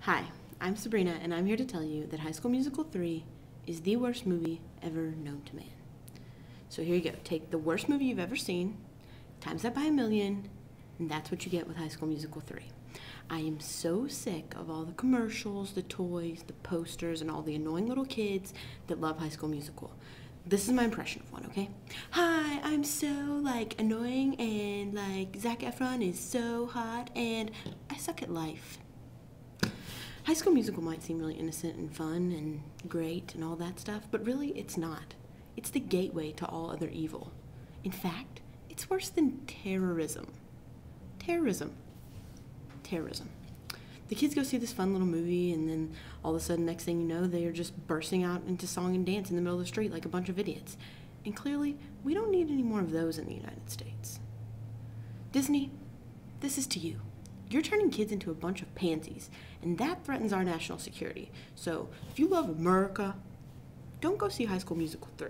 Hi, I'm Sabrina, and I'm here to tell you that High School Musical 3 is the worst movie ever known to man. So here you go. Take the worst movie you've ever seen, times that by 1,000,000, and that's what you get with High School Musical 3. I am so sick of all the commercials, the toys, the posters, and all the annoying little kids that love High School Musical. This is my impression of one, okay? Hi, I'm so, annoying, and, Zac Efron is so hot, and I suck at life. High School Musical might seem really innocent and fun and great and all that stuff, but really it's not. It's the gateway to all other evil. In fact, it's worse than terrorism. Terrorism. The kids go see this fun little movie, and then all of a sudden, next thing you know, they are just bursting out into song and dance in the middle of the street like a bunch of idiots. And clearly, we don't need any more of those in the United States. Disney, this is to you. You're turning kids into a bunch of pansies, and that threatens our national security. So, if you love America, don't go see High School Musical 3.